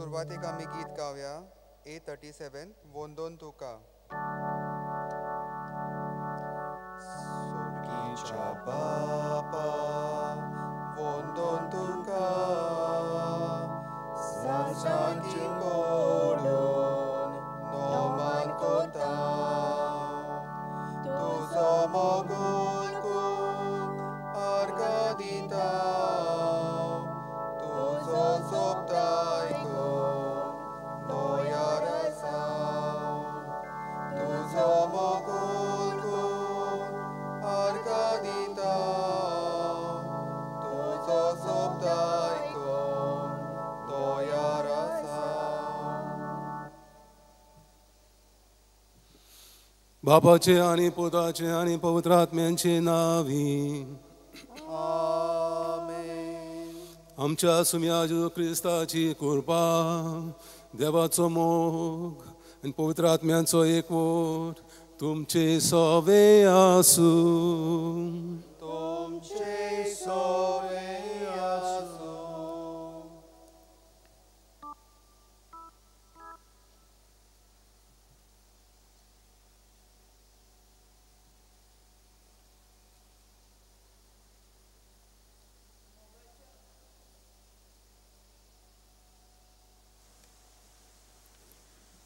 सुरवातेक आमी गीत गावया A37 वंदोन तुका. सोर्गीच्या बापा वंदोन तुका, सांजांची पडून नोमान कोता, तुजो मोगोल कूक अर्घ दिता, तुजो सोबताय दोयार आसा, तुजो मोगोल कूक अर्घ दिता, तुजो सोबताय दोयार आसा. बापाचे आणि पुताचे आणि पवित्र आत्म्यांचे नावी. आमच्या सुम्या जेजू क्रिस्ताची कृपा, देवाचो मोग आणि पवित्र आत्म्यांचो एकवट तुमचे सवे आसू. तुमचे सवे आसू.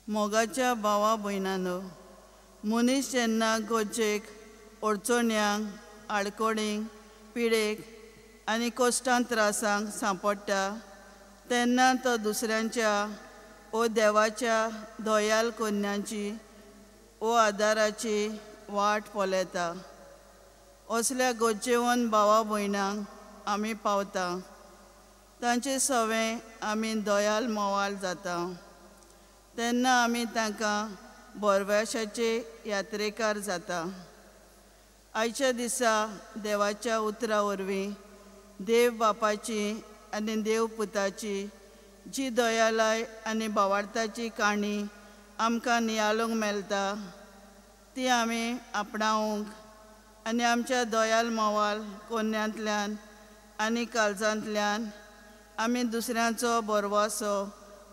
मोगाच्या भावा भयणांनो, मनीस जेन्ना गोचेक, अडचण्यांक, आडकोडींक, पिडेक आनी कश्टांत त्रासांक सांपडटा तेन्ना तो दुसऱ्यांच्या ओ देवाच्या दयाल कन्यांची ओ आदाराची वाट पोलेता. असल्या गोचेवन भावा भयणांक आमी पावता. तांचे सवें आमी दयाल मोवाल जाता. तेन्ना आमी तांकां बोरव्याशाचे यात्रेकार जाता. आयच्या दिसा देवाच्या उतरा वरवीं देव बापाची आनी देव पुताची जी दयालाय आनी भावार्थाची काणी आमकां नियाळूंक मेळटा ती आमी आपणावंक आनी आमच्या दयाल मोवाल कोन्यांतल्यान आनी काळजांतल्यान आमी दुसऱ्यांचो बोरवासो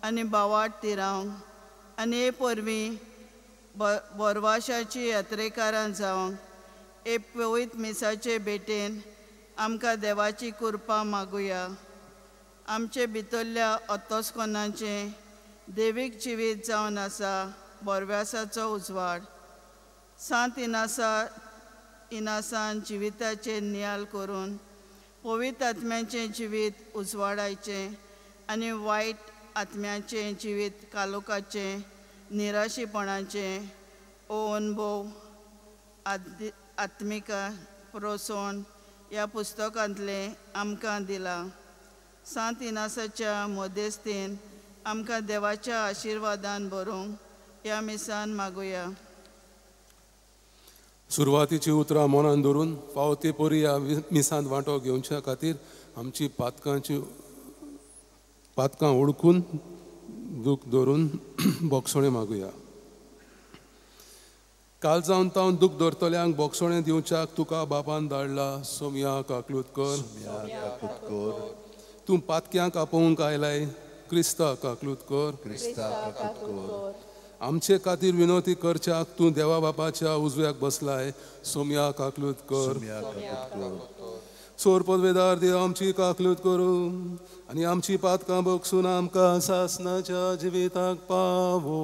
आनी भावार्थ तिरावंक आनी हे परवीं बोरवाशाची यात्रेकारां जावंक हे पवित्र मिसाचे भेटेन आमकां देवाची कृपा मागुया. आमचे भितरल्या अतोस्कोनाचें देवीक जिवीत जावन आसा बोरव्यासाचो उजवाड. सांत इनासान जिविताचेर नियाल करून पवित्र आत्म्याचें जिवीत उजवाडायचें आनी वायट आत्म्याचें जिवीत कालोखाचें निराशीपणाचें ओ अनुभव आत्मिका प्रोसोन ह्या पुस्तकांतलें आमकां दिलां. सांत इनासाच्या मोदेस्तीन आमकां देवाच्या आशिर्वादान भरूंक ह्या मिसान मागुया. सुरवातीची उतरां मनान धरून फावते परी ह्या मिसांत वांटो घेवच्या खातीर आमची पातकां ओळखून दूख धरून बोगसोणें मागुया. काल जावन तावन दूख धरतल्यांक बोगसोणें दिवच्याक तुका बापान धाडला सोमया काकलूत कर. तूं पातक्यांक आपोवंक आयलाय क्रिस्ता काकलूत कर. आमचे खातीर विनोती करच्याक तूं देवा बापाच्या उजव्याक बसलाय सोमया काकलूत कर. सोर पदवेदार देव आमची काकलूत करूं आनी आमची पातकां बोगसून आमकां सासनाच्या जिविताक पावो.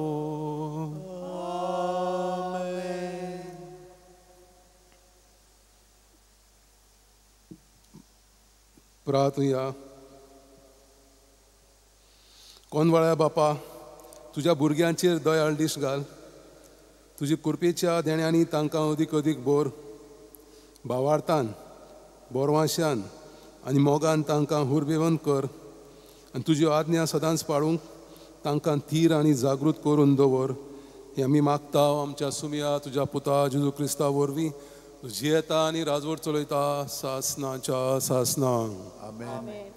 प्रार्थया. कोनवाळ्या बापा, तुज्या भुरग्यांचेर दयाळ दिश घाल. तुजी कृपेच्या देण्यांनी तांकां अदीक अदीक बोर भावार्थान बोरवाश्यान आनी मोगान तांकां हुरबेवन कर आनी तुज्यो आज्ञा सदांच पाळूंक तांकां थीर आनी जागृत करून दवर. हें आमी मागता आमच्या सुमया तुज्या पुता जेजू क्रिस्ता वरवीं तुजी येता आनी राजवट चलयता सासनाच्या सासनांक. आमेन.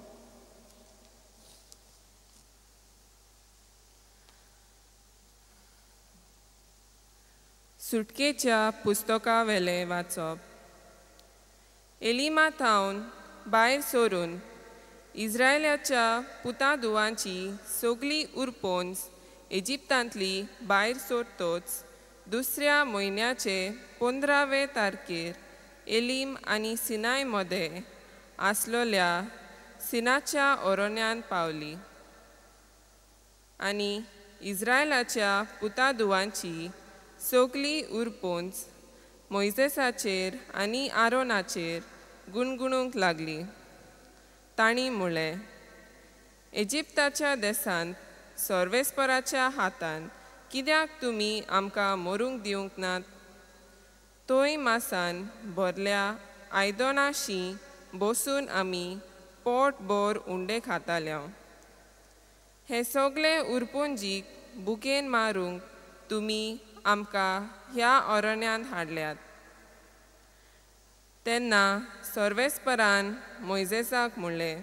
सुटकेच्या पुस्तका वेले वाचप. एलिमाथावन भायर सोरून इस्रायलाच्या पुतादुवांची सगळी उरपोन्स इजिप्तांतली भायर सोडतोच दुसऱ्या म्हयन्याचे 15वे तारखेर एलीम आनी सिनाय मदें आसलोल्या सिनाच्या अरण्यांत पावली. आनी इस्रायलाच्या पुतादुवांची सगळी उरपोन्स मोइसेसाचेर आनी आरोनाचेर गुणगुणूंक लागली. तांणी म्हळें, इजिप्ताच्या देसांत सर्वेस्पराच्या हातान कित्याक तुमी आमकां मरूंक दिवंक नात? तोय मासान भरल्या आयदनाशी बसून आमी पोटभर उंडे खाताल्यो. हे सगळे उरपुंजीक बुकेन मारूंक तुमी आमकां ह्या अरण्यांत हाडल्यात. तेन्ना सर्वेस्परान मोइसेसाक म्हणलें,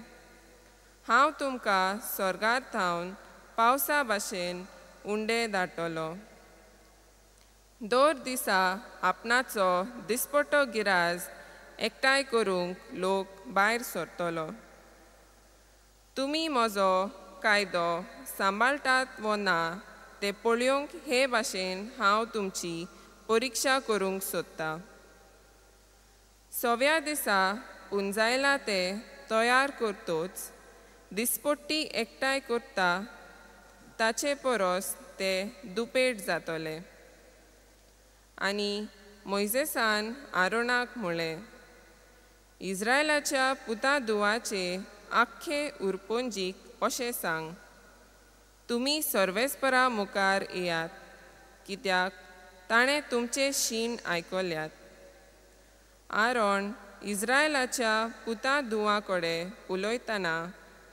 हांव तुमकां स्वर्गार थावन पावसा भाशेन उंडे धाडटलो. दर दिसा आपणाचो दिसपट्टो गिराज एकठांय करूंक लोक भायर सरतलो. तुमी म्हजो कायदो सांबाळटात वा ना ते पळोवंक हे भाशेन हांव तुमची परिक्षा करूंक सोदतां. 6व्या दिसा पुंजायला ते तयार करतोच दिसपट्टी एकठांय करता ताचे परस ते दुपेट जातले. आनी मोइसेसान आरोनाक म्हळें, इस्रायलाच्या पुतादुवाचे आख्खे उरपोंजीक अशें सांग, तुमी सर्वेस्परा मुखार येयात, कित्याक ताणें तुमचे शीण आयकल्यात. आरोन इस्रायलाच्या पुतादुवां कडेन उलयतना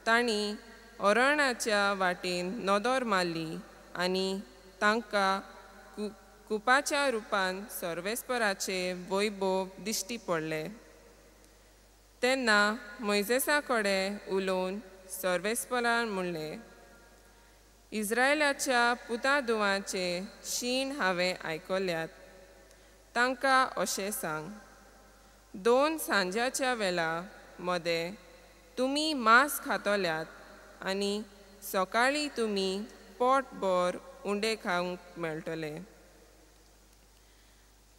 तांणी अरण्याच्या वाटेन नदर मारली आनी तांकां कुपाच्या रुपान सर्वेस्पराचे वैभव दिश्टी पडले. तेन्ना मोइसेसा कडेन उलोवन सर्वेस्परान म्हणलें, इस्रायलाच्या पुतादुवांचे शीण हांवें आयकल्यात. तांकां अशें सांग, 2 सांजाच्या वेळा मदें तुमी मांस खातल्यात आनी सकाळीं तुमी पोटभर उंडे खावंक मेळटले.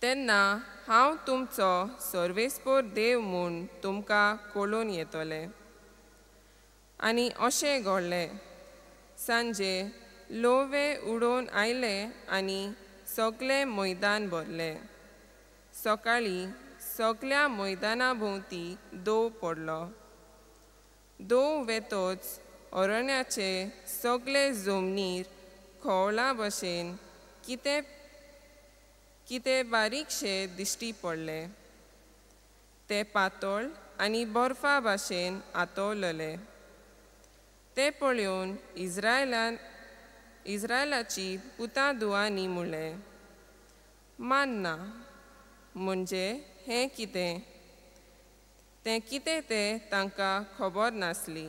तेन्ना हांव तुमचो सर्वेस्पर देव म्हूण तुमकां कळून येतलें. आनी अशें घडलें. सांजे लोवे उडोवन आयले आनी सगळें मैदान भरलें. सकाळीं सगळ्या मैदाना भोंवती दोव पडलो. दोव वेतोच अरण्याचे सगळे जमनीर खोवळा भशेन कितें बारीकशे दिश्टी पडले. ते पातळ आनी बर्फा भाशेन आतवलेले. ते पळोवन इस्रायलाची पुतादुवांनी म्हणलें, मान्ना म्हणजे हें कितें? तें कितें तें तांकां खबर नासली.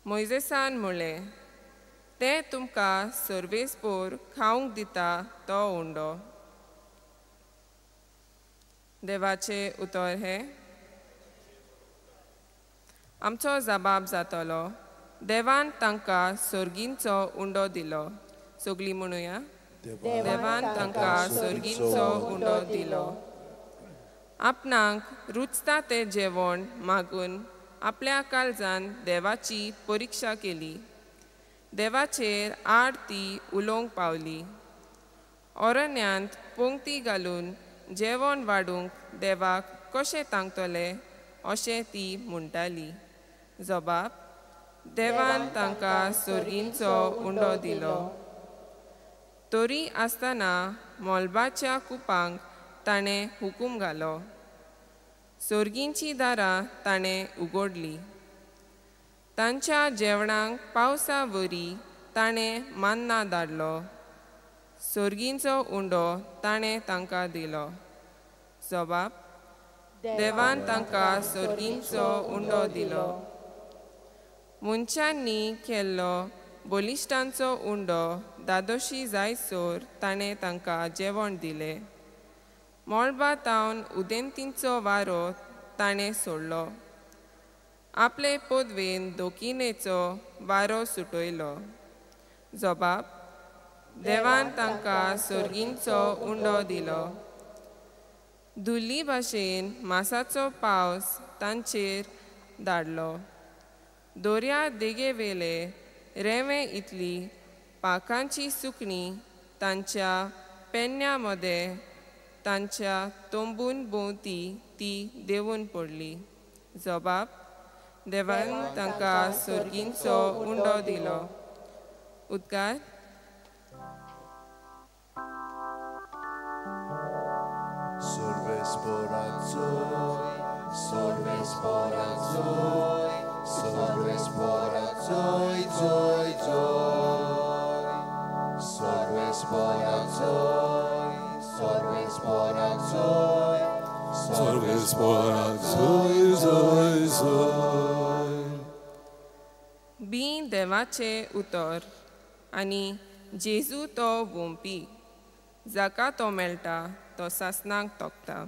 मोइसेसान म्हणलें, तें तुमकां सर्वेस्पर खावंक दिता तो उंडो. देवाचें उतर हें, आमचो जबाब जातलो, देवान तांकां सर्गींचो उंडो दिलो. सगळीं म्हणुया, देवान तांकां सर्गींचो उंडो दिलो. आपणाक रुचता तें जेवण मागून आपल्या काळजान देवाची परिक्षा केली. देवाचेर आड ती उलोवंक पावली. अरण्यांत पंक्ती घालून जेवण वाडूंक देवाक कशें तांगतले अशें ती म्हणटाली. जबाब, देवान तांकां सर्गींचो उंडो दिलो. तरी आसतना मोलबाच्या कुपांक ताणें हुकूम घालो. सर्गींची दारां ताणें उगडलीं. तांच्या जेवणाक पावसा वरी ताणें मान्ना धाडलो. सर्गींचो उंडो ताणें तांकां दिलो. जबाब, देवान तांकां सर्गींचो उंडो दिलो. मनशांनी केल्लो बलिश्टांचो उंडो दादोशी जायसर ताणें तांकां जेवण दिलें. मोळबा तावन उदेंतींचो वारो ताणें सोडलो. आपले पोदवेन दोखिनेचो वारो सुटयलो. जबाब: देवान तांकां सर्गींचो उंडो दिलो. धुल्ली भाशेन मासाचो पावस तांचेर धाडलो. दोर्या देगेवेले रेंवे इतली पाखांची सुकणी तांच्या पेन्या मदें तांच्या तोंबून भोंवती ती देंवून पडली. जबाब: देवान तांकां सर्गींचो उंडो दिलो. उद्गार: Sorves porazoi, sorves porazoi, sorves porazoi, zoi, zoi. Sorves porazoi, sorves porazoi, Sorves porazoi, zoi, zoi. बी देवाचे उतर आनी जेजू तो वोंपी. जाका तो मेळटा तो सासणाक तोखता.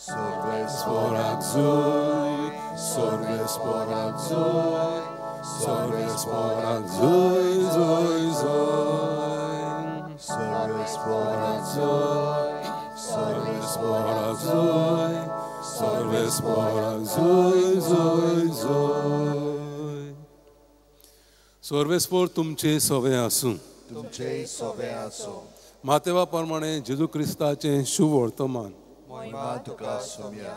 sorves Porazoi, sorves porazoi, sorves porazoi, zoi, zoi. sorves porazoi, Sorves porazoi, sorves porazoi, zoi, zoi. Sorvespor तुमचे सवे आसूं. तुमचे सोबे आसो. मातेवा प्रमाणे जेजू क्रिस्ताचे शुभ वर्तमान. महिमा तुका सोम्या.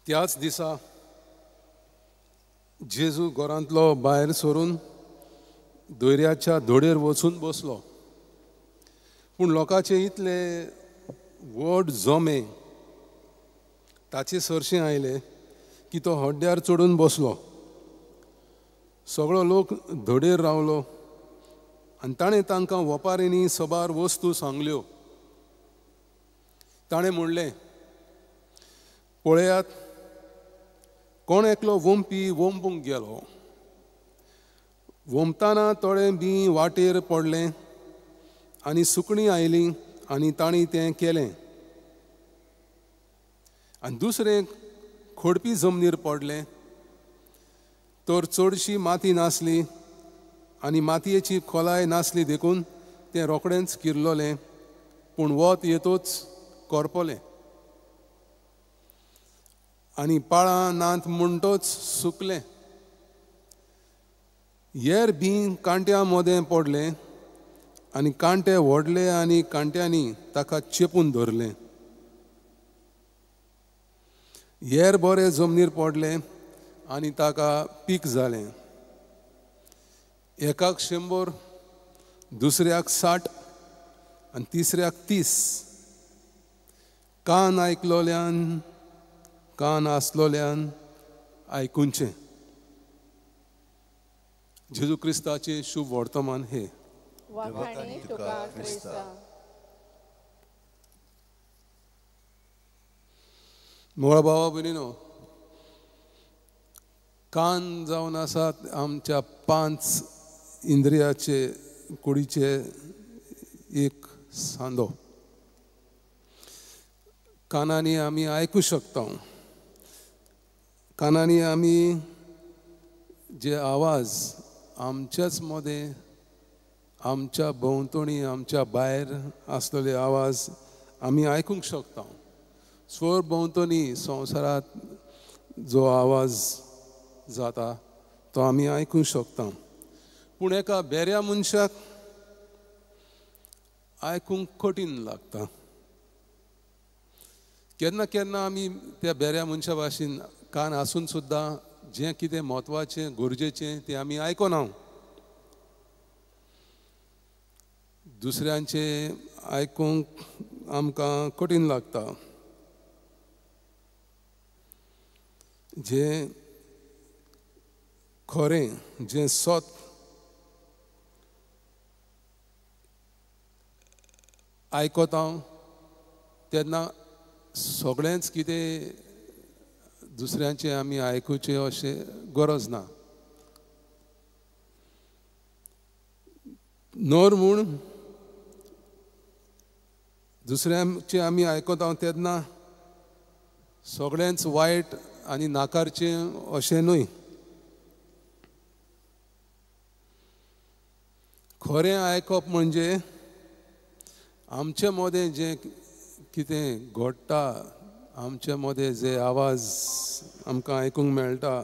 त्याच दिसा जेजू घरांतलो भायर सरून दोर्याच्या धोडेर वचून बसलो. पूण लोकांचे इतले व्हड जोमे ताचे सरशें आयले की तो हड्ड्यार चडून बसलो. सगळो लोक धडेर रावलो आनी ताणें तांकां वपारींनी सबार वस्तू सांगल्यो. ताणें म्हणलें, पळयात, कोण एकलो वोंपी वोंपूंक गेलो. वोंपतना थोडें बी वाटेर पडलें आनी सुकणीं आयलीं आनी तांणी तें केलें. आनी दुसरें खोडपी जमनीर पडलें. तर चडशी माती नासली आनी मातयेची खोलाय नासली देखून तें रोखडेंच किरलोलें, पूण वत येतूच करपलें आनी पाळां नात म्हणटोच सुकलें. हेर बी कांट्यां मदें पडलें आनी कांटे व्हडले आनी कांट्यांनी ताका चेपून धरलें. हेर बरें जमनीर पडलें आनी ताका पीक जालें. एकाक 100, दुसऱ्याक 60 आनी तिसऱ्याक 30. कान आयकलोल्यान, कान आसलोल्यान आयकुचें. जेजू क्रिस्ताचे शुभ वर्तमान हे. वखाणी तुका क्रिस्ता. मोळा भावा भयणीनो, कान जावन आसात आमच्या 5 इंद्रियाचे कुडीचे एक सांदो. कानांनी आमी आयकूं शकता. कानांनी आमी जे आवाज आमच्याच मदें, आमच्या भोंवतणी, आमच्या भायर आसलेले आवाज आमी आयकूंक शकता. स्वर भोंवतणी संवसारांत जो आवाज जाता तो आमी आयकूंक शकता. पूण एका बेऱ्या मनशाक आयकूंक कठीण लागता. केन्ना केन्ना आमी त्या बेऱ्या मनशा भाशेन कान आसून सुद्दां जें कितें म्हत्वाचें गरजेचें तें आमी आयकना. दुसऱ्यांचें आयकूंक आमकां कठीण लागता. जें खरें, जें सत आयकता तेन्ना सगळेंच कितें दुसऱ्यांचें आमी आयकुचें अशें गरज ना. नर म्हूण दुसऱ्यांचें आमी आयकता तेन्ना सगळ्यांच वायट आनी नाकारचें अशें न्हय. खरें आयकप म्हणजे आमचे मदें जें कितें घडटा, आमचे मदें जे आवाज आमकां आयकूंक मेळटा,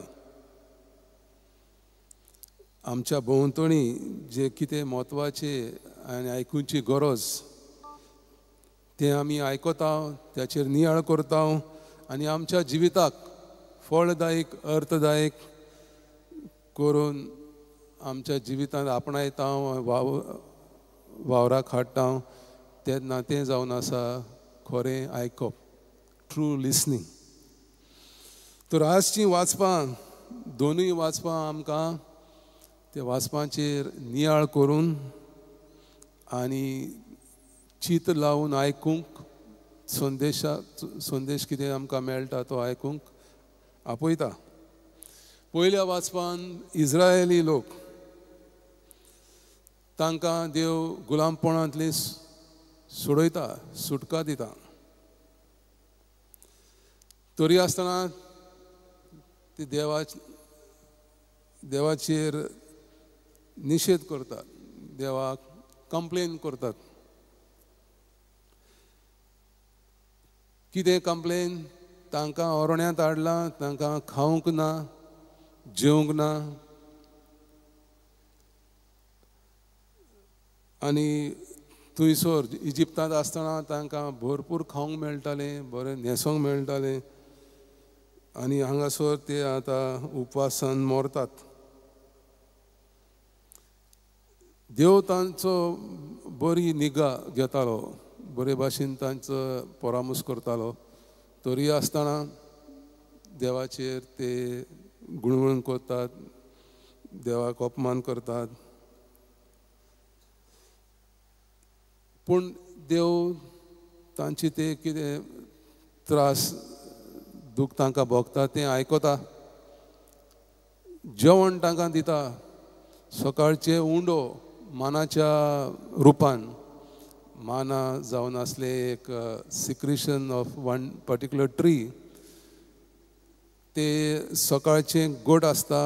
आमच्या भोंवतणी जे कितें म्हत्वाचें आनी आयकुची गरज तें आमी आयकता, त्याचेर नियाळ करता आनी आमच्या जिविताक फळदायक अर्थदायक करून आमच्या जिवितांत आपणायता, वावराक हाडटा. तेन्ना तें जावन आसा खरें आयकप, ट्रू लिसनींग. तर आजचीं वाचपां, दोनूय वाचपां आमकां ते वाचपांचेर नियाळ करून आनी चित लावन आयकूंक, संदेश कितें आमकां मेळटा तो आयकूंक आपयता. पयल्या वाचपान इस्रायली लोक, तांकां देव गुलामपणांतली सोडयता, सुटका दिता. तरी आसतना ते देवाचेर निशेध करतात, देवाक कंप्लेन करतात. कितें कंप्लेन? तांकां ओरोण्यांत हाडलां, तांकां खावंक ना, जेवंक ना, आनी थंयसर इजिप्तांत आसतना तांकां भरपूर खावंक मेळटालें, बरें न्हेसोंक मेळटालें, आनी हांगासर ते आतां उपवासान मरतात. देव तांचो बरी निगा घेतालो, बरे भाशेन तांचो परामूस करतालो. तरी आसतना देवाचेर ते गुणवण करतात, देवाक अपमान करतात. पूण देव तांचे ते कितें त्रास दूख तांकां भोगता तें आयकता, जेवण तांकां दिता, सकाळचे उंडो मानाच्या रुपान. माना जावन आसले एक secretion of one particular tree. ते सकाळचें गोड आसता,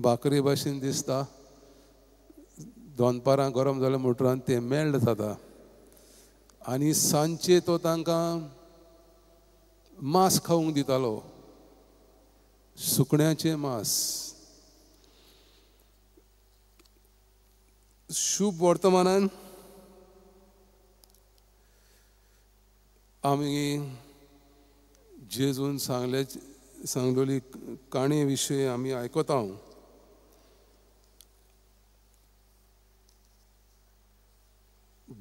भाकरी भाशेन दिसता, दोनपारां गरम जाल्या मुटरान तें मेल्ट जाता. आनी सांजचे तो तांकां मांस खावंक दितालो, सुकण्याचें मांस. शुभ वर्तमानान आमी जेजून सांगलेली काणी विशीं आमी आयकता.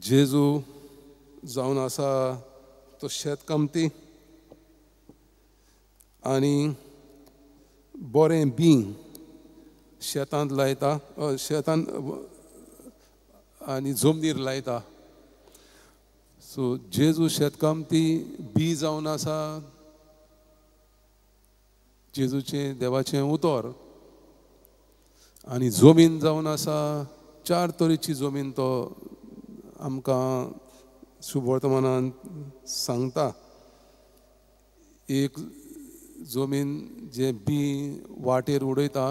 जेजू जावन आसा तो शेतकामती आनी बरें बी शेतांत लायता, शेतांत आनी जमनीर लायता. सो जेजू शेतकामती बी जावन आसा, जेजूचें देवाचें उतर. आनी जमीन जावन आसा, 4 तरेची जमीन तो आमकां शुभ वर्तमानान सांगता. एक जमीन जे बी वाटेर उडयता,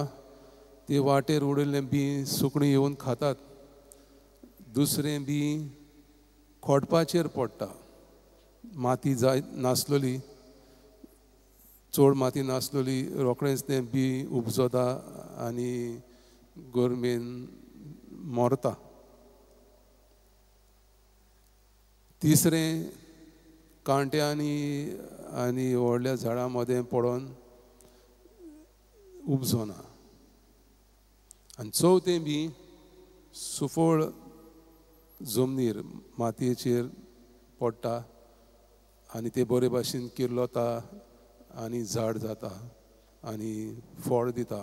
ते वाटेर उडयल्लें बी सुकणीं येवन खातात. दुसरें बी खोडपाचेर पडटा, माती जाय नासलेली, चड माती नासलेली, रोखडेंच तें बी उपजता आनी गरमेन मरता. तिसरें कांट्यांनी आनी व्हडल्या झाडां मदें पडोन उपजना. आनी चवथें बी सुफळ जमनीर मातयेचेर पडटा आनी ते बरे भाशेन किर्लोता आनी झाड जाता आनी फळ दिता.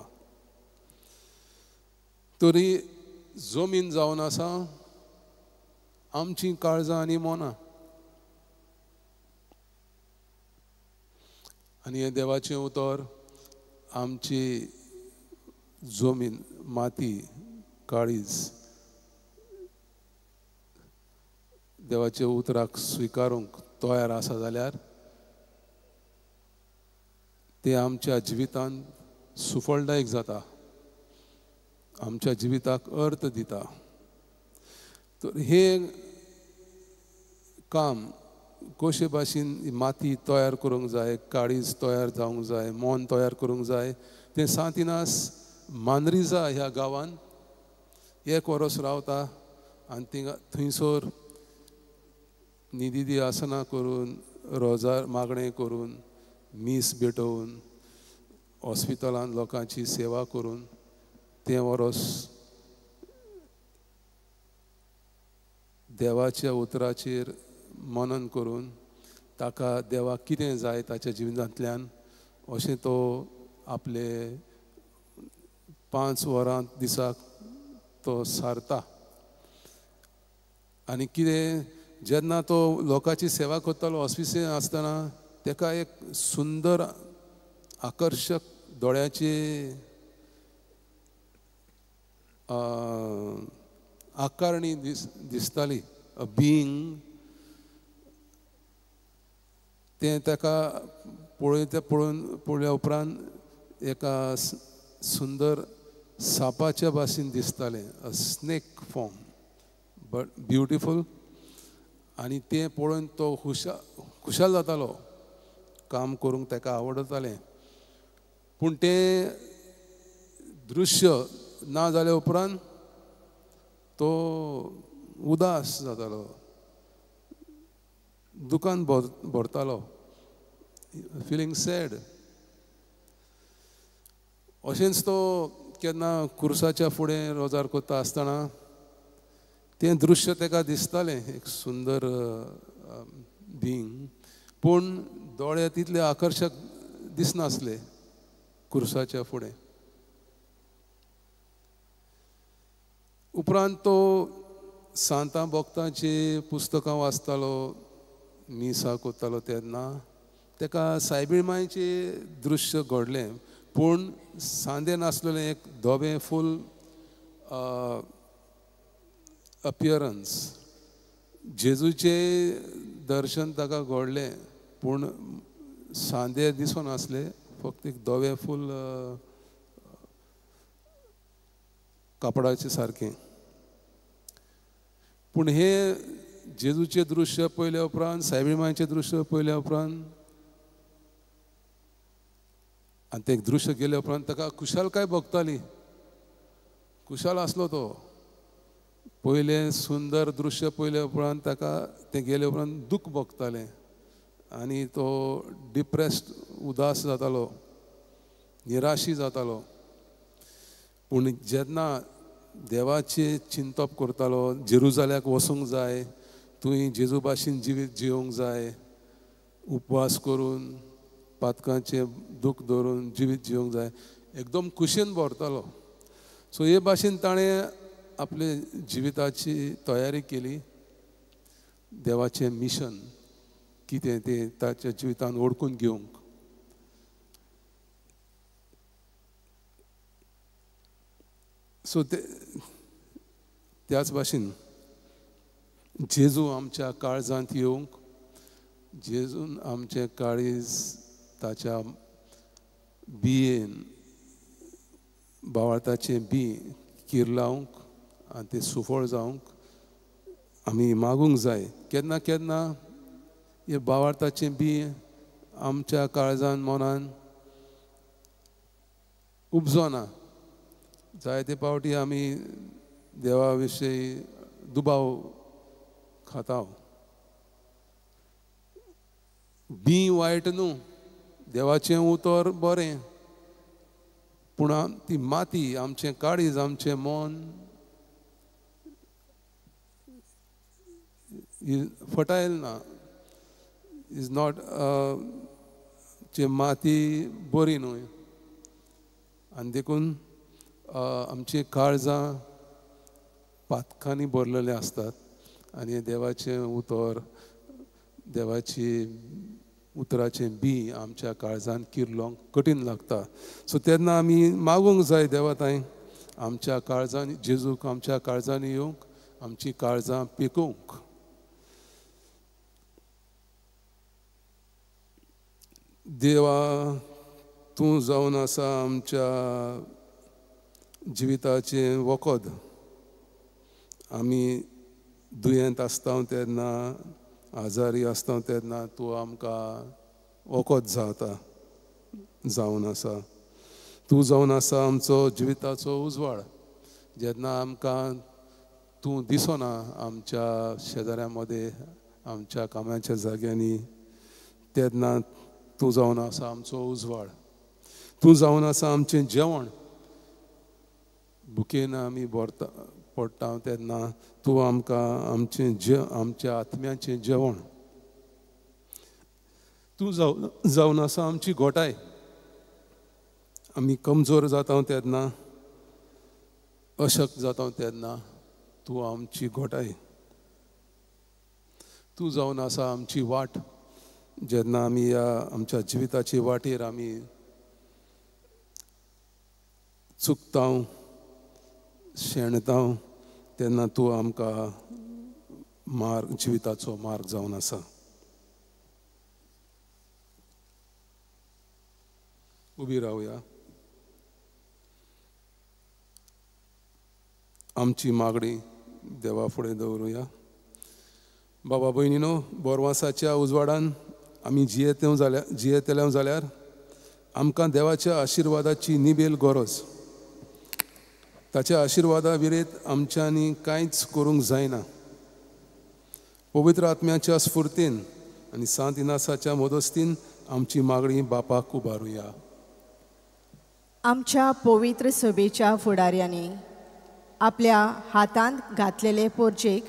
तरी जमीन जावन आसा आमचीं काळजां आनी मनां. आनी हें देवाचें उतर आमची जमीन, माती, काळीज देवाचे उतराक स्विकारूंक तयार आसा जाल्यार ते आमच्या जिवितांत सुफळदायक जाता, आमच्या जिविताक अर्थ दिता. तर हे काम कशे भाशेन माती तयार करूंक जाय, काळीज तयार जावंक जाय, मोन तयार करूंक जाय, ते सांतिनास मांद्रिजा ह्या गांवांत 1 वर्स रावता आनी थंयसर निदिदी आसना करून, रोजार मागणें करून, मीस भेटोवन, हॉस्पिटलांत लोकांची सेवा करून तें वर्स देवाच्या उतराचेर मनन करून ताका देवाक कितें जाय ताच्या जिवितांतल्यान अशें तो आपले 5 वरां दिसाक तो सारता. आनी कितें जेन्ना तो लोकांची सेवा करतालो हॉस्पिसीन आसतना ताका एक सुंदर आकर्शक दोळ्याची आकारणी दिसताली, अ बिईंग. तें ताका पळोवल्या उपरांत एका सुंदर सापाच्या भाशेन दिसतालें, अ स्नेक फॉर्म, बट ब्युटिफूल. आनी तें पळोवन तो खुशाल जातालो, काम करूंक ताका आवडटालें. पूण तें दृश्य ना जाल्या उपरांत तो उदास जातालो, दुकान भरतालो, फिलींग सॅड. अशेंच तो केन्ना खुर्साच्या फुडें रोजार करता आसतना तें दृश्य ताका दिसतालें, एक सुंदर बिईंग. पूण दोळे तितले आकर्शक दिसनासले खुर्साच्या फुडें. उपरांत तो सांता भक्तांची पुस्तकां वाचतालो, मिसा करतालो तेन्ना ताका सायबीण दृश्य घडलें. पूण सांदें नासलेलें एक धोबें फूल अपियरन्स. जेजूचें दर्शन ताका घडलें पूण सांदें दिसून नासलें, फक्त एक धोबें फूल कापडाचें सारकें. पूण हे जेजूचें दृश्य पळयल्या उपरांत, सायबीण दृश्य पळयल्या उपरांत आनी तें दृश्य गेल्या उपरांत ताका खुशालकाय भोगताली. खुशाल आसलो तो. पयलें सुंदर दृश्य पळयल्या उपरांत ताका तें गेल्या उपरांत दूख भोगतालें आनी तो डिप्रेस्ड, उदास जातालो, निराशी जातालो. पूण जेन्ना देवाचें चिंतप करतालो, जेरुजाल्याक वचूंक जाय, थंय जेजू भाशेन जिवीत जिवंक जाय, उपवास करून पातकांचें दूख धरून जिवीत जिवंक जाय, एकदम खुशेन भरतालो. सो हे भाशेन ताणें आपले जिविताची तयारी केली, देवाचें मिशन कितें तें ताच्या जिवितान ओळखून घेवंक. सो त्याच भाशेन जेजू आमच्या काळजांत येवंक, जेजून आमचें काळीज ताच्या बियेन, भावार्थाचें बी किरलावंक आनी तें सुफळ जावंक आमी मागूंक जाय. केन्ना केन्ना हे भावार्थाचें बी आमच्या काळजान मनान उपजना. जायते फावटी आमी देवा विशयी दुबाव खाता. बी वायट न्हू, देवाचें उतर बरें, पूण ती माती, आमचें काळीज, आमचें मन फटायल ना, इज नॉट माती बरी न्हय. आनी देखून आमचीं काळजां पातकांनी भरलेलीं आसतात आनी देवाचें उतर, देवाची उतराचें बी आमच्या काळजान किरलोवंक कठीण लागता. सो तेन्ना आमी मागूंक जाय देवा थंय आमच्या काळजांनी, जेजूक आमच्या काळजांनी येवंक, आमचीं काळजां पिकोवंक. देवा तूं जावन आसा आमच्या जिविताचें वखद. आमी दुयेंत आसता तेन्ना, आजारी आसता तेन्ना तूं आमकां वखद जावन आसा. तूं जावन आसा आमचो जिविताचो उजवाड. जेन्ना आमकां तूं दिसना आमच्या शेजाऱ्यां मदें, आमच्या कामाच्या जाग्यांनी, तेन्ना तूं जावन आसा आमचो उजवाड. तूं जावन आसा आमचें जेवण. भुकेन आमी पडटा तेन्ना तूं आमकां आमच्या आत्म्याचें जेवण. तूं जावन आसा आमची घोटाय. आमी कमजोर जाता तेन्ना, अशक्त जाता तेन्ना तूं आमची घोटाय. तूं जावन आसा आमची वाट. जेन्ना आमी ह्या आमच्या जिविताची वाटेर आमी चुकता, शेणता, तेन्ना तूं आमकां जिविताचो मार्ग जावन आसा. उबी रावया. आमची मागणी देवा फुडें दवरुया. बाबा भयणीनो, बोरवासाच्या उजवाडान आमी जियेतले जाल्यार आमकां देवाच्या आशिर्वादाची निबेल गरज. ताच्या आशिर्वादा विरेत आमच्यांनी कांयच करूंक जायना. पवित्र आत्म्याच्या स्फुर्तीन आनी सांत इनासाच्या मदस्तीन आमची मागणी बापाक उबारुया. आमच्या पवित्र सभेच्या फुडाऱ्यांनी आपल्या हातांत घातलेले पोरचेक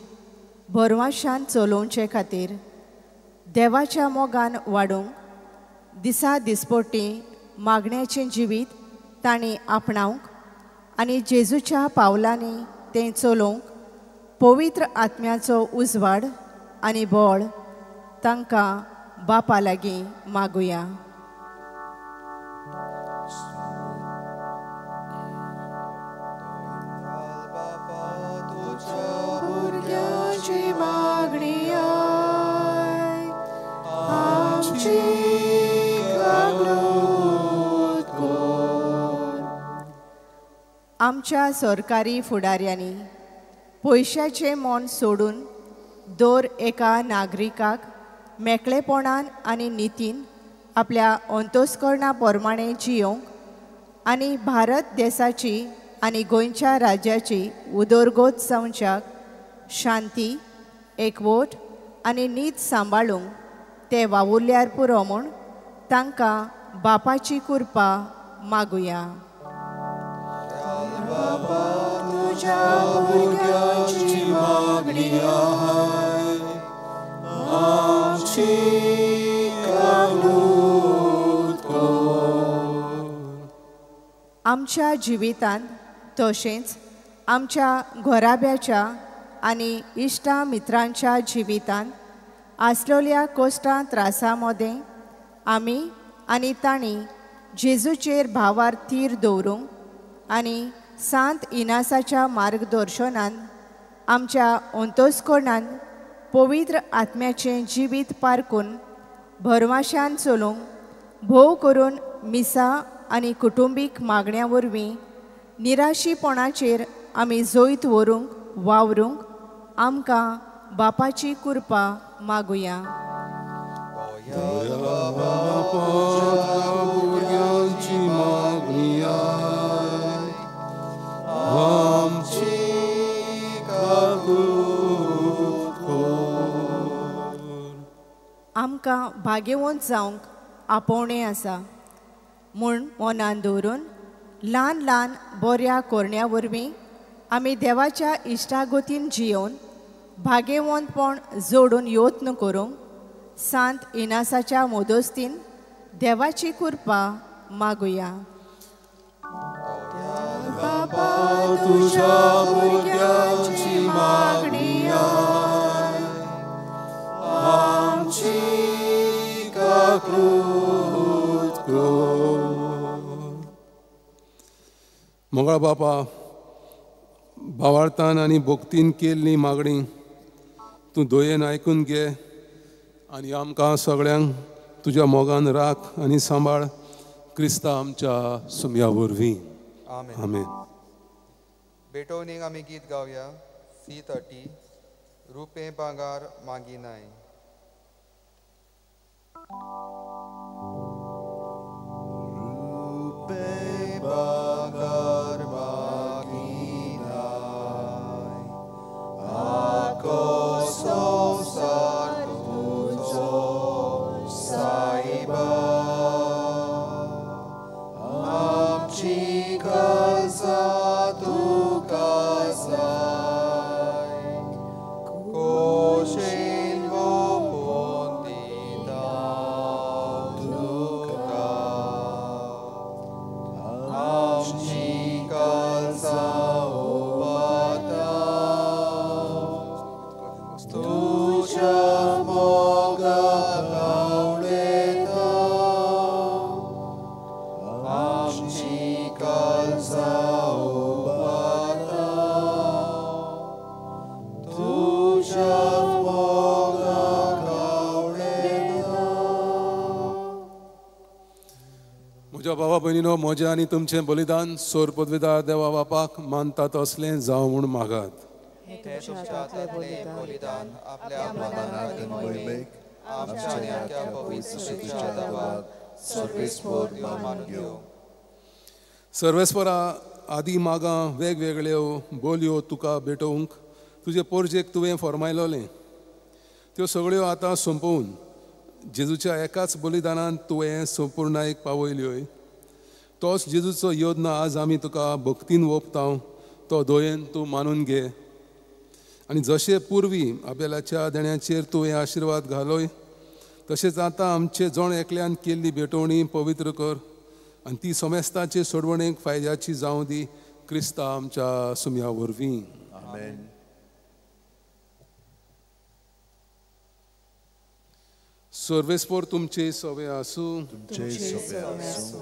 भरवशान चलोवचे खातीर देवाच्या मोगान वाडूंक दिसा दिसपट्टी मागण्याचें जिवीत तांणी आपणावंक आनी जेजूच्या पावलांनी तें चलोवंक पवित्र आत्म्याचो उजवाड आनी बळ तांकां बापा लागीं मागुया. आमच्या सरकारी फुडाऱ्यांनी पयशाचें मोन सोडून दर एका नागरिकाक मेकळेपणान आनी नितीन आपल्या अंतस्करणा प्रमाणें जियोंक आनी भारत देशाची आनी गोंयच्या राज्याची उदरगत जावच्याक शांती, एकवट आनी नीत सांबाळूंक ते वावुरल्यार पुरो म्हूण तांकां बापाची कृपा मागुया. आमच्या जिवितांत तशेंच आमच्या घोराब्याच्या आनी इश्टा मित्रांच्या जिवितांत आसलेल्या कश्टां त्रासां मदें आमी आनी तांणी जेजूचेर भावार तीर दवरूंक आनी सांत इनासाच्या मार्गदर्शनान आमच्या अंतस्करणान पवित्र आत्म्याचें जिवीत पारकून भरवशान चलोवंक भोव करून मिसा आनी कुटुंबीक मागण्या वरवीं निराशीपणाचेर आमी जैत व्हरूंक वावरूंक आमकां बापाची कृपा मागुया. आमकां भाग्यवंत जावंक आपोवणें आसा म्हूण मनान दवरून ल्हान ल्हान बऱ्या कोरण्या वरवीं आमी देवाच्या इश्टागतीन जियोवन भाग्यवंतपण जोडून यत्न करूंक सांत इनासाच्या मोदस्तीन देवाची कृपा मागुया. मंगळ बापा, भावार्थान आनी भक्तीन केल्ली मागणी तूं दोयेन आयकून घे आनी आमकां सगळ्यांक तुज्या मोगान राख आनी सांबाळ. क्रिस्ता आमच्या सुमया वरवीं आमेन. आमेन. बेटोनीक आमी गीत गावया C30 रुपे भांगार मागिनाय. Bagar maginay, ako संसार तुझो साईबा, आमची काळजा तुका जाय, कोशेन वोपोन दिता तुका. आमची काळजा ओवाता, तुझ्या मोगाक आवडेता. आमची काळजा ओवाता, तुझ्या मोगाक आवडेता. म्हज्या भावा भयणीनो, म्हजें आनी तुमचें बलिदान सोर पदवीदार देवा बापाक मानतात असलें जावं म्हूण मागात. ते तुमच्या हातांतलें बलिदान आपल्या मनाक मोहिमेक आमच्या आनी आख्या पवित्र तुझ्या देवाक सर्वेस्पर मानून घेव. सर्वेस्परा आदी मागां वेगवेगळ्यो बोलयो तुका भेटोवंक तुजे पोरजेक तुवें फॉर्मायलोलें. त्यो सगळ्यो आतां संपोवन जेजूच्या एकाच बलिदानान तुवें संपूर्णायक पावयल्योय. तोच जेजूचो योजना आज आमी तुका भक्तीन ओंपताव. तो दोयेन तूं मानून घे. आनी जशें पुर्वीं आबेलाच्या देण्याचेर तुवें आशिर्वाद घालोय, तशेंच आतां आमचे जोण एकल्यान केल्ली भेटवणी पवित्र कर आनी ती सोमेस्ताचे सोडवणेक फायद्याची जावं दी. क्रिस्ता आमच्या सुमया वरवीं आमेन. सर्वेस्पोर तुमचे सवे आसूं. तुमचे सोबे आसूं.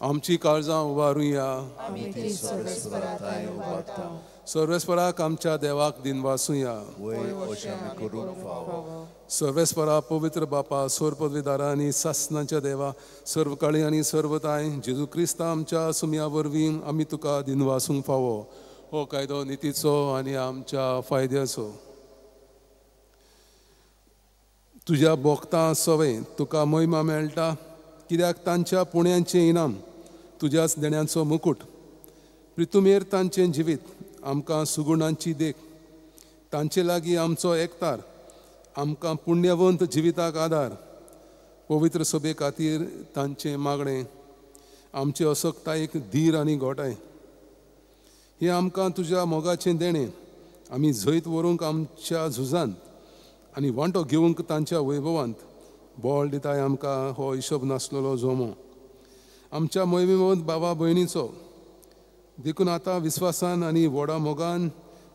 आमची काळजां उबारुया. आमी ती सर्वेस्परांताय उबारता. सर्वेस्पराक आमच्या देवाक दिनवासुया. वय अशें आमी करूंक फावो. सर्वेस्परा पवित्र बापा, सोर पदवीदारा आनी सासनाच्या देवा, सर्वकाळी आनी सर्वताय जेजू क्रिस्ता आमच्या सुमया वरवीं आमी तुका दिनवासूंक फावो. हो कायदो नितीचो आनी आमच्या फायद्याचो. तुज्या भोगतां सवे तुका महिमा मेळटा, कित्याक तांच्या पुण्यांचें इनाम तुज्याच देण्यांचो मुकुट. प्रितुमेर तांचें जिवीत आमकां सुगुणांची देख. तांचे लागीं आमचो एकतार, आमकां पुण्यवंत जिविताक आदार. पवित्र सभे खातीर तांचें मागणें, आमचे असक्तायेक धीर आनी घोटाय. हें आमकां तुज्या मोगाचें देणें. आमी जैत व्हरूंक आमच्या झुजांत आनी वांटो घेवंक तांच्या वैभवांत. बोळ दिताय आमकां हो हिशोब नासलेलो जोमो. आमच्या मोहिमेवंत भावा भयणीचो देखून आतां विस्वासान आनी व्हडा मोगान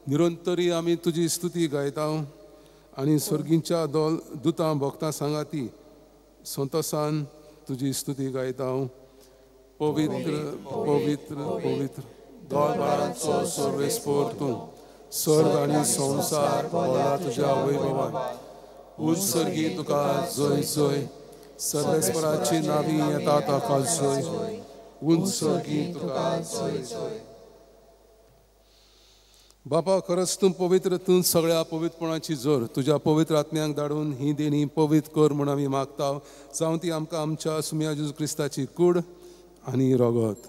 निरंतरी आमी तुजी स्तुती गायताव आनी सर्गींच्या दुतां भोगतां सांगाती संतोसान तुजी स्तुती गायताव. पवित्र पवित्र पवित्र दोळबारांचो सर्वेस्पोर तूं. स्वर्ग आनी संवसार भोवला तुज्या वैभवान. उत्सर्गी तुका जय जय. सर्वेस्पराची नांवी येतात आकाशय. उत्सर्गी तुका जय जय. बापा, खरंच तूं पवित्र. तूं सगळ्या पवित्रपणाची जोर तुज्या पवित्र आत्म्यांक धाडून ही देणी पवित्र कर म्हूण आमी मागता. जावं ती आमकां आमच्या सुमया जेजू क्रिस्ताची कूड आनी रगत.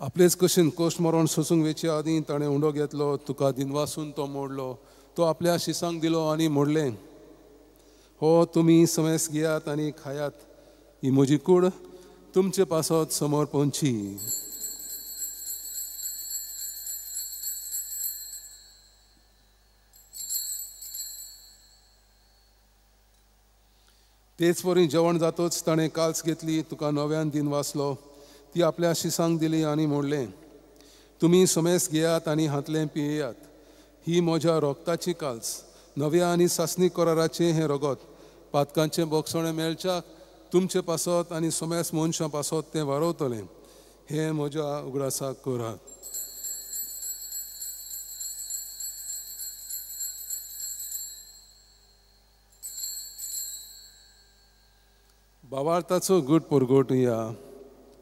आपलेच कशेन कोश्ट मरण सोसूंक वेचे आदीं ताणें उंडो घेतलो. तुका दिनवासून तो मोडलो. तो आपल्या शिसांक दिलो आनी मोडलें. हो तुमी समेस घेयात आनी खायात. ही म्हजी कूड तुमचे पासत समोर पोंची. तेच परी जेवण जातोच ताणें काल्स घेतली. तुका नव्यान दिन वाचलो. ती आपल्या शिसांक दिली आनी मोडलें. तुमी समेस घेयात आनी हातलें पियेयात. ही म्हज्या रोगताची काल्स, नव्या आनी सासणी कराराचें हें रगत. पातकांचें बोगसणें मेळच्याक तुमचे पासत आनी समेस मनशां पासत तें वारवतलें. हें म्हज्या उगडासाक करात. भावार्थाचो गुट परगोटुया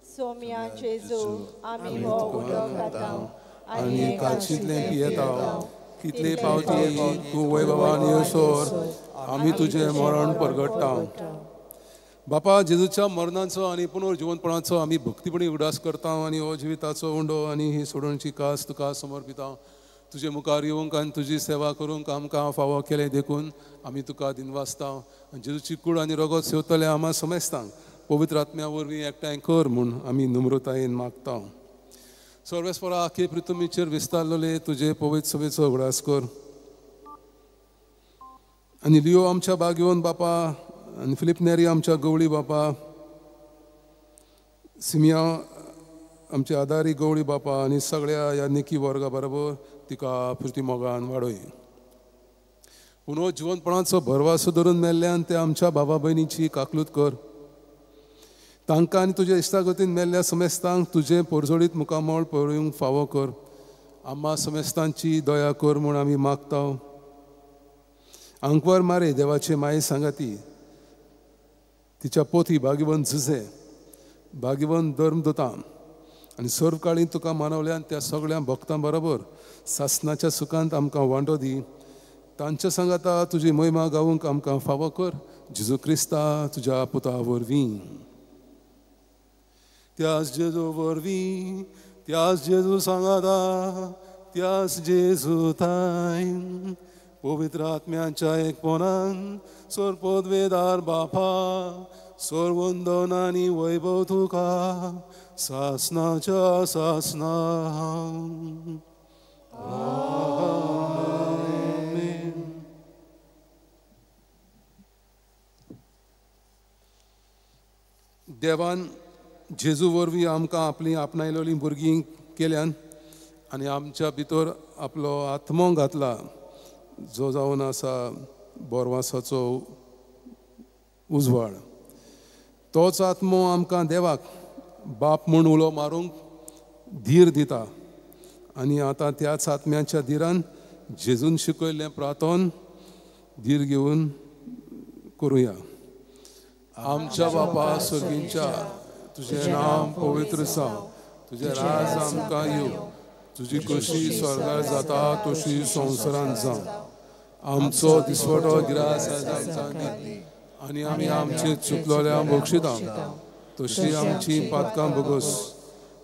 सोम्या जेजू आमी हो उदक खाता आनी कालशीतलें पियेता कितले पावटी तूं वैभवान येसोर आमी तुजें मरण परगट्टा बापा जेजूच्या मरणाचो आनी पुनर्जिवनपणाचो आमी भक्तीपणी उडास करता आनी हो जिविताचो उंडो आनी ही सोडूनची कास तुका समर्पिता तुजे मुखार येवंक आनी तुजी सेवा करूंक आमकां फावो केलें देखून आमी तुका दिनवासता जेजूची कूड आनी रगत सेवतले आम्हा समेस्तांक पवित्र आत्म्या वरवीं एकठांय कर म्हूण आमी नम्रतायेन मागता सर्वेस्परा आखे पृथ्वीचेर विस्तारलेले तुजे पवित्र सभेचो उगडास कर आनी लिओ आमच्या बागेवन बापा आनी फिलिप नेरी आमच्या गवळी बापा सिमिया आमचे आदारी गवळी बापा आनी सगळ्या ह्या नेकी वर्गा बरोबर तिका पुर्ती मोगान वाडय पुनो जिवनपणाचो भरवासो धरून मेल्ल्यान ते आमच्या बाबा भयणीची काकलूत कर तांकां आनी तुज्या इश्टागतीन मेल्ल्या समेस्तांक तुजें पोरजोडीत मुखामोळ पळोवंक फावो कर आम्हा समेस्तांची दया कर म्हूण आमी मागता आंकवार मारे देवाचे माये सांगाती तिच्या पोथी भाग्यवन झुजे भाग्यवन धर्मदूतां आनी सर्व काळी तुका मानवल्यान त्या सगळ्या भक्तां बरोबर सासनाच्या सुखांत आमकां वांटो दी तांच्या सांगाता तुजी महिमा गावूंक आमकां फावो कर जेजू क्रिस्ता तुज्या पुता वरवीं त्याच जेजू वरवीं त्याच जेजू सांगाता त्याच जेजू थाय पवित्र आत्म्याच्या एकपणान सोरपोदवेदार बापा सोरवंदन आनी वैभव तुका सासनाच्या सासना देवान जेजू वरवीं आमकां आपली आपणायलेलीं भुरगीं केल्यान आनी आमच्या भितर आपलो आत्मो घातला जो जावन आसा बोरवासाचो उजवाड तोच आत्मो आमकां देवाक बाप म्हूण उलो मारूंक धीर दिता आनी आतां त्याच आत्म्याच्या धीरान जेजून शिकयल्लें प्रार्थन धीर घेवन करुया आमच्या बापा सर्गींच्या तुजें नांव पवित्र जावं तुजें राज आमकां येवं तुजी कशी स्वर्गार जाता तशी संवसारांत जावं आमचो दिसवटो गिरास आमकां दी आनी आमी आमचे चुकलोल्या बक्षिता तशी आमची पातकां भोगोस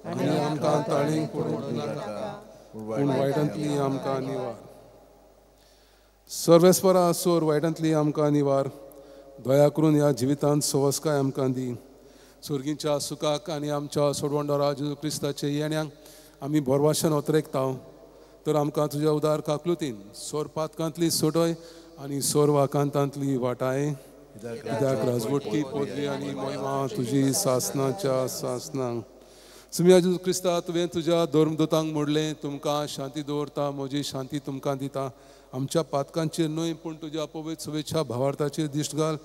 आनी आमकां ताळींक पडूंक नाका पूण वायटांतली आमकां निवार सर्वेस्परा सोर वायटांतली आमकां निवार दया करून ह्या जिवितांत सवस्काय आमकां दी सर्गीच्या सुखाक आनी आमच्या सोडवंडरा जेजू क्रिस्ताचे येण्याक आमी बोरवाशान ओतरेकता तर आमकां तुज्या उदार काकलुतीन सोर पातकांतली सोडय आनी सोर वाकांतांतली वाटाय कित्याक राजवटकी पदवी आनी महिमा तुजी सासनाच्या सासनांक सुम्या जेजू क्रिस्ता तुवें तुज्या धर्मदूतांक मोडलें तुमकां शांती दवरता म्हजी शांती तुमकां दिता आमच्या पातकांचेर न्हय पूण तुज्या पवित्र सभेच्या भावार्थाचेर दिश्ट घाल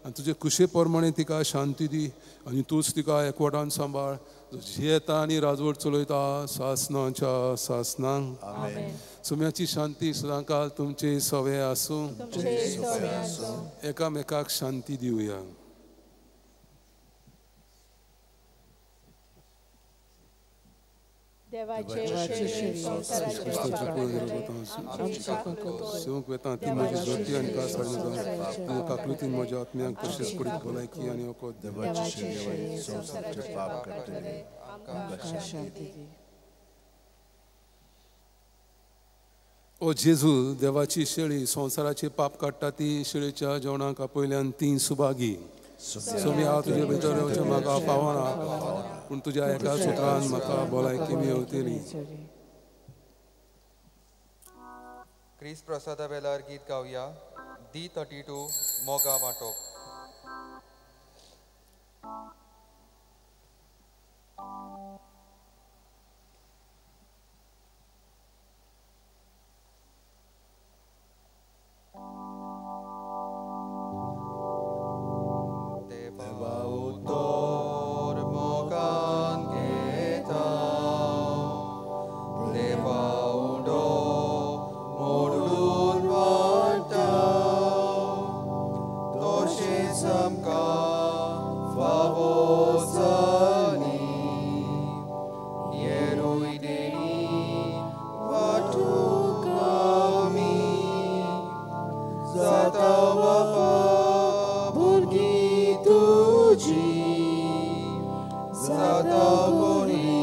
आनी तुजे कुशे प्रमाणे तिका शांती दी आनी तूंच तिका एकवटान सांबाळ जियेता आनी राजवट चलयता सासनाच्या सासनांक सुम्याची शांती सदांकाल तुमचे सवे आसूं एकामेकाक शांती दिवया शिवंक वेता ती म्हजी जोती आनी कास हाडून काकलुतीन म्हज्या आत्म्याक तशेंच कुडीत भलायकी आनी वखद ओ जेजू देवाची शेळी संवसाराची पाप काडटा ती शेळीच्या जेवणाक आपयल्यान ती सुभागी सोमी हांव तुजे भितर येवचें म्हाका पावना पूण तुज्या एका सुत्रान म्हाका भलायकी मेळटली क्रिस्त प्रसादा वेळार गीत गावया D32 मोगा वांटप Samka जाता बापा भुरगीं तुजी जाता बरी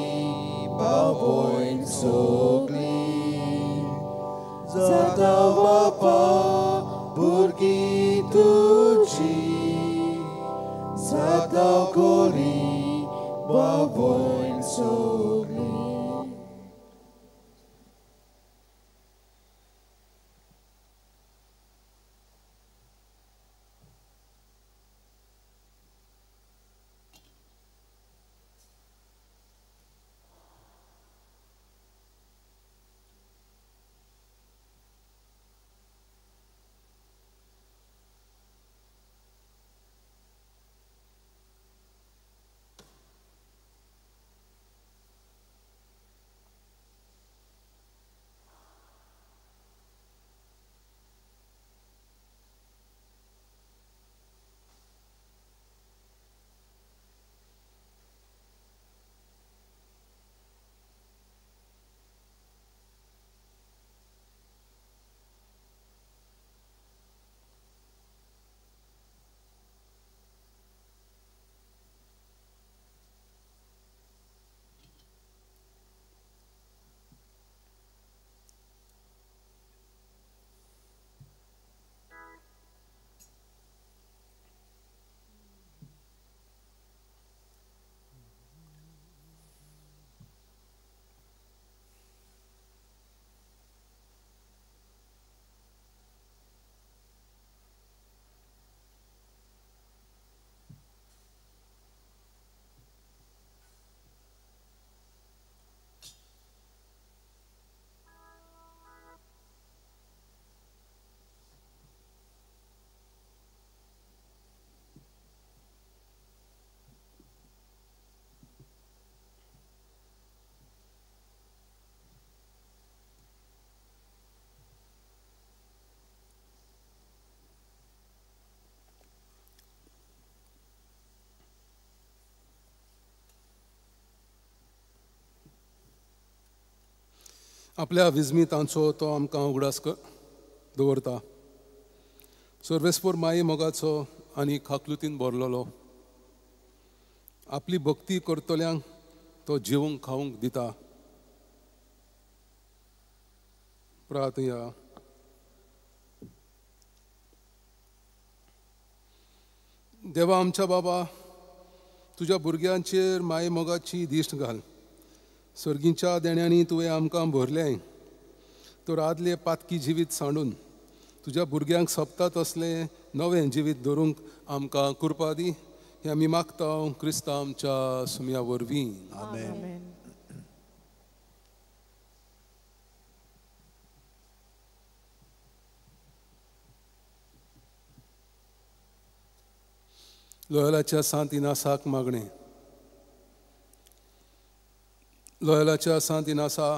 भाव भयण सगळीं जाता बापा भुरगीं तुजी जाता बरी भाव भयण सगळीं. आपल्या विजमितांचो तो आमकां उगडास दवरता. सर्वेस्पर माई मोगाचो आनी खाकलुतीन भरलेलो आपली भक्ती करतल्यांक तो जेवंक खावंक दिता. प्रार्थया. देवा आमच्या बाबा, तुज्या भुरग्यांचेर माये मोगाची दिश्ट घाल. सर्गीच्या देण्यांनी तुवें आमकां भरलें, तर आदले पातकी जिवीत सांडून तुज्या भुरग्यांक सोबता तसलें नवें जिवीत धरूंक आमकां कृपा दी. हें आमी मागता क्रिस्तांव आमच्या सुमया वरवीं. आमेन. लोयलाच्या सांत इनासाक मागणें. लोयलाच्या सांत इनासा,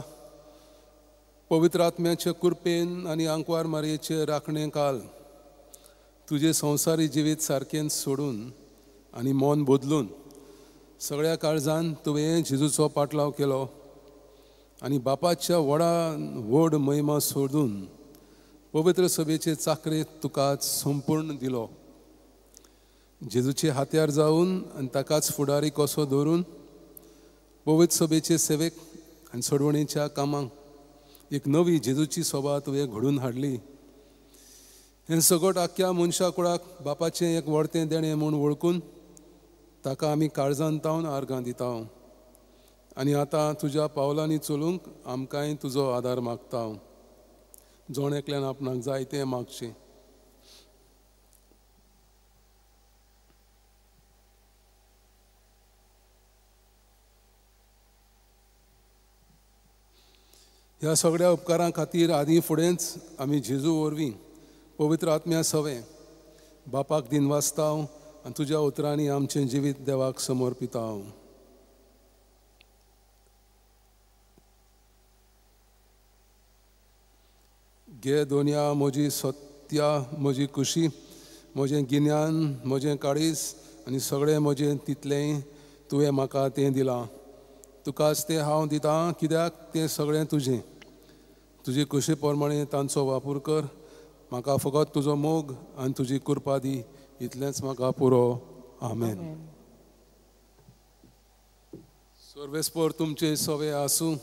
पवित्र आत्म्याचे कृपेन आनी आंकवार मारयेचे राखणें काल तुजें संवसारी जिवीत सारकें सोडून आनी मन बदलून सगळ्या काळजान तुवें जेजूचो पाटलाव केलो आनी बापाच्या व्हड महिमा सोडून पवित्र सभेचे चाकरेक तुकाच संपूर्ण दिलो. जेजूचे हात्यार जावन आनी ताकाच फुडारी कसो दवरून पवित्र सभेचे सेवेक आनी सोडवणेच्या कामांक एक नवी जेजूची सभा तुवें घडून हाडली. हें सगट आख्या मनशा कुळाक बापाचें एक व्हडतें देणें म्हूण वळखून ताका आमी काळजान तावन आर्गां दिता. आनी आतां तुज्या पावलांनी चलूंक आमकांय तुजो आदार मागता. जोण एकल्यान आपणाक जाय तें मागचें. ह्या सगळ्या उपकारां खातीर आदीं फुडेंच आमी जेजू वरवीं पवित्र आत्म्या सवें बापाक दिनवासता आनी तुज्या उतरांनी आमचें जिवीत देवाक समर्पिता. घे दोनया म्हजी सत्या, म्हजी खुशी, म्हजें गिन्यान, म्हजें काळीज आनी सगळें म्हजें तितलें तुवें म्हाका तें दिलां. तुकाच तें हांव दितां, कित्याक तें सगळें तुजें. तुजे कुशे प्रमाणें तांचो वापर कर म्हाका फकत तुजो मोग आनी तुजी कृपा दी, इतलेंच म्हाका पुरो. आमेन. सर्वेस्पोर तुमचे सवे आसूं.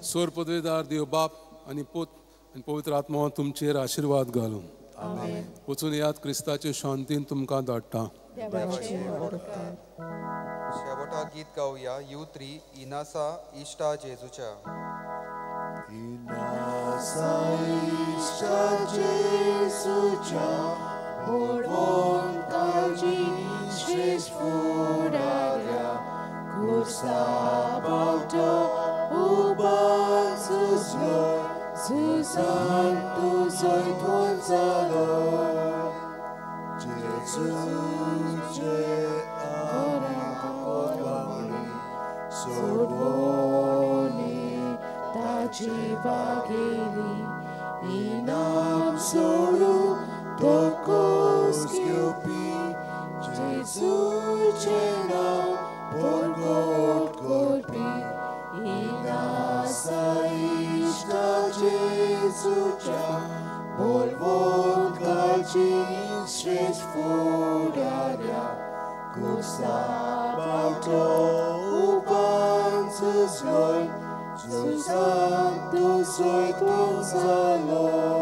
सोर पदवेदार देव बाप आनी पूत आनी पवित्र आत्मा तुमचेर आशिर्वाद घालूं. वचून याद क्रिस्ताचे शांतीन तुमकां धाडटा. शेवटाक गीत गावया U3 इनासा इश्टा जेजूच्या. Inasa ishta Jesucha, Borvon Kaji, Shresh Fudaria, Kursa Bauto, Uban Suslor, Susan tu Zoy Tuanzalor, Jesus Je Arakotwani, Sorboni, Tachibagili, Inam Soru, Tokos Kyopi, Jesus Chena, Borgot Korpi, Inasa Ishta Jesucha, Borvon Kaji, Shresh Fudaria, Kursa Bauto, Uban Susloi, Susan tu soy tu salón.